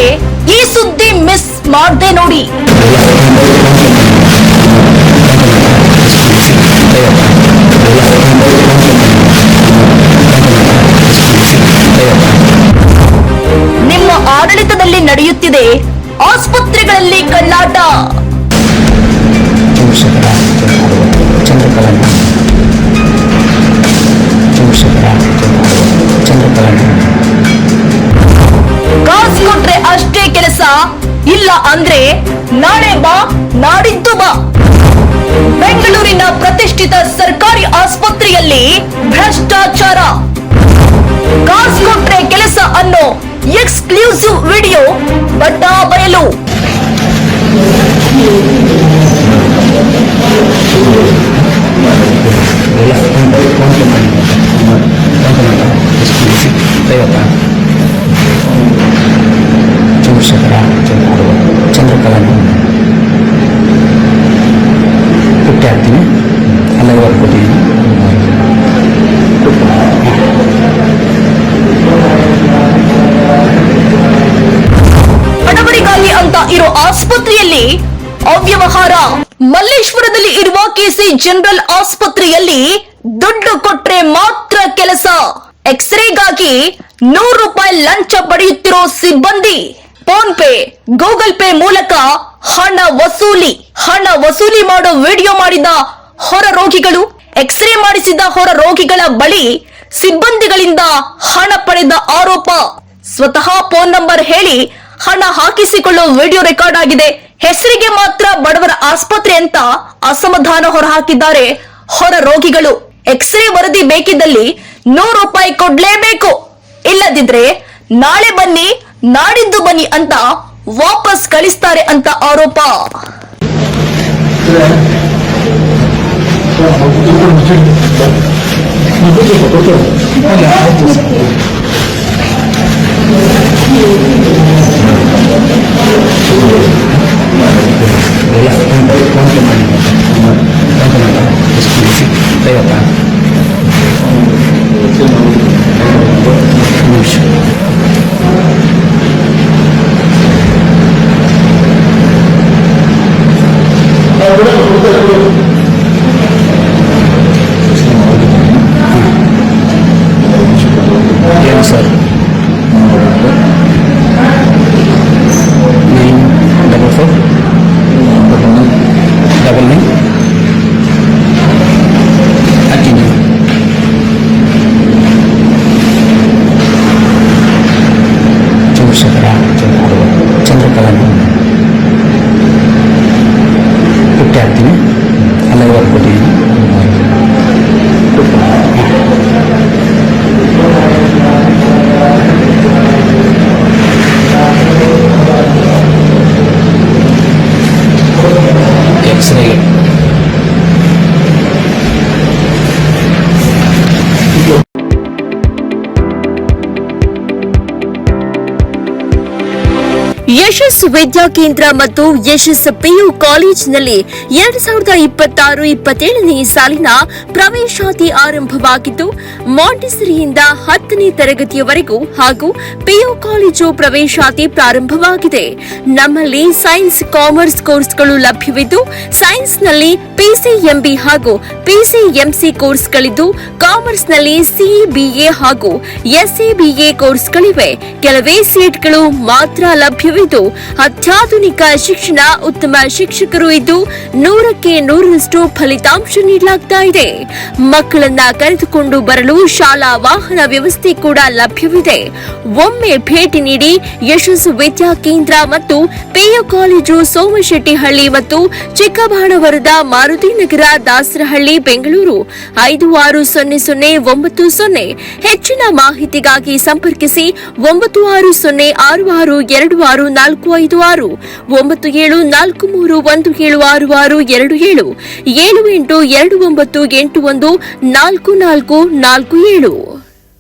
ಅಂದ್ರೆ ಈ ಸುದ್ದಿ ಮಿಸ್ ಮಾಡದೆ ನೋಡಿ. ನಿಮ್ಮ ಆಡಳಿತದಲ್ಲಿ ನಡೆಯುತ್ತಿದೆ ಆಸ್ಪತ್ರೆಗಳಲ್ಲಿ ಕಳ್ಳಾಟ. ಕಾಸು ಕೊಟ್ರೆ ಅಷ್ಟೇ ಕೆಲಸ, ಇಲ್ಲ ಅಂದ್ರೆ ನಾಳೆ ಬಾ ನಾಡಿದ್ದು ಬಾ. ಬೆಂಗಳೂರಿನ ಪ್ರತಿಷ್ಠಿತ ಸರ್ಕಾರಿ ಆಸ್ಪತ್ರೆಯಲ್ಲಿ ಭ್ರಷ್ಟಾಚಾರ. ಕಾಸು ಕೊಟ್ರೆ ಕೆಲಸ ಅನ್ನೋ ಎಕ್ಸ್ಕ್ಲೂಸಿವ್ ವಿಡಿಯೋ ಬಟ್ಟಾ ಬಯಲು. ಚಂದ್ರಕಲಾ ಪುಟ್ಟಿ ಹಾಕ್ತೀನಿ, ಅಲ್ಲೇ ಬರ್ಕೊತೀನಿ. ಬಡವರಿಗಾಗಿ ಅಂತ ಇರೋ ಆಸ್ಪತ್ರೆಯಲ್ಲಿ ಅವ್ಯವಹಾರ. ಮಲ್ಲೇಶ್ವರದಲ್ಲಿ ಇರುವ ಕೆಸಿ ಜನರಲ್ ಆಸ್ಪತ್ರೆಯಲ್ಲಿ ದುಡ್ಡು ಕೊಟ್ರೆ ಮಾತ್ರ ಕೆಲಸ. ಎಕ್ಸ್ರೇಗಾಗಿ ₹100 ಲಂಚ ಪಡೆಯುತ್ತಿರೋ ಸಿಬ್ಬಂದಿ. ಫೋನ್ ಪೇ, ಗೂಗಲ್ ಪೇ ಮೂಲಕ ಹಣ ವಸೂಲಿ ಮಾಡೋ ವಿಡಿಯೋ ಮಾಡಿದ ಹೊರ ರೋಗಿಗಳು. ಎಕ್ಸ್ರೇ ಮಾಡಿಸಿದ ಹೊರ ರೋಗಿಗಳ ಬಳಿ ಸಿಬ್ಬಂದಿಗಳಿಂದ ಹಣ ಪಡೆದ ಆರೋಪ. ಸ್ವತಃ ಫೋನ್ ನಂಬರ್ ಹೇಳಿ ಹಣ ಹಾಕಿಸಿಕೊಳ್ಳೋ ವಿಡಿಯೋ ರೆಕಾರ್ಡ್ ಆಗಿದೆ. ಹೆಸರಿಗೆ ಮಾತ್ರ ಬಡವರ ಆಸ್ಪತ್ರೆ ಅಂತ ಅಸಮಾಧಾನ ಹೊರಹಾಕಿದ್ದಾರೆ ಹೊರ ರೋಗಿಗಳು. ಎಕ್ಸ್ರೇ ವರದಿ ಬೇಕಿದ್ದಲ್ಲಿ ₹100 ಕೊಡ್ಲೇಬೇಕು, ಇಲ್ಲದಿದ್ರೆ ನಾಳೆ ಬನ್ನಿ ನಾಡಿದ್ದು ಬನ್ನಿ ಅಂತ ವಾಪಸ್ ಕಳಿಸ್ತಾರೆ ಅಂತ ಆರೋಪ. ಏನು ಸರ್? 94499 ಹಾಕಿದ್ದೀನಿ. ಚಂದ್ರಕಲಾ ಪುಟ್ಟಿ ಹಾಕ್ತೀನಿ, ಅಲ್ಲೇ ಬರ್ಕೊತೀನಿ. ಎಕ್ಸ್ರೇಗೆ ಯಶಸ್ ವಿದ್ಯಾಕೇಂದ್ರ ಮತ್ತು ಯಶಸ್ ಪಿಯು ಕಾಲೇಜಿನಲ್ಲಿ 2026-27ನೇ ಸಾಲಿನ ಪ್ರವೇಶಾತಿ ಆರಂಭವಾಗಿದ್ದು, ಮಾಂಟೆಸರಿಯಿಂದ 10ನೇ ತರಗತಿಯವರೆಗೂ ಹಾಗೂ ಪಿಯು ಕಾಲೇಜು ಪ್ರವೇಶಾತಿ ಪ್ರಾರಂಭವಾಗಿದೆ. ನಮ್ಮಲ್ಲಿ ಸೈನ್ಸ್, ಕಾಮರ್ಸ್ ಕೋರ್ಸ್ಗಳು ಲಭ್ಯವಿದ್ದು, ಸೈನ್ಸ್ನಲ್ಲಿ ಪಿಸಿಎಂಬಿ ಹಾಗೂ ಪಿಸಿಎಂಸಿ ಕೋರ್ಸ್ಗಳಿದ್ದು, ಕಾಮರ್ಸ್ನಲ್ಲಿ ಸಿಇಬಿಎ ಹಾಗೂ ಎಸ್ಎಬಿಎ ಕೋರ್ಸ್ಗಳಿವೆ. ಕೆಲವೇ ಸೀಟ್ಗಳು ಮಾತ್ರ ಲಭ್ಯವಿದ್ದು, ಅತ್ಯಾಧುನಿಕ ಶಿಕ್ಷಣ, ಉತ್ತಮ ಶಿಕ್ಷಕರು ಇದ್ದು 100ಕ್ಕೆ 100ರಷ್ಟು ಫಲಿತಾಂಶ ನೀಡಲಾಗ್ತಾ ಇದೆ. ಮಕ್ಕಳನ್ನ ಕರೆದುಕೊಂಡು ಬರಲು ಶಾಲಾ ವಾಹನ ವ್ಯವಸ್ಥೆ ಕೂಡ ಲಭ್ಯವಿದೆ. ಒಮ್ಮೆ ಭೇಟಿ ನೀಡಿ. ಯಶಸ್ಸು ವಿದ್ಯಾಕೇಂದ್ರ ಮತ್ತು ಪಿಯು ಕಾಲೇಜು, ಸೋಮಶೆಟ್ಟಿಹಳ್ಳಿ ಮತ್ತು ಚಿಕ್ಕಬಾಣವರದ, ಮಾರುತಿನಗರ, ದಾಸರಹಳ್ಳಿ, ಬೆಂಗಳೂರು 560090. ಹೆಚ್ಚಿನ ಮಾಹಿತಿಗಾಗಿ ಸಂಪರ್ಕಿಸಿ 9606626456, 9743176627, 7829814447.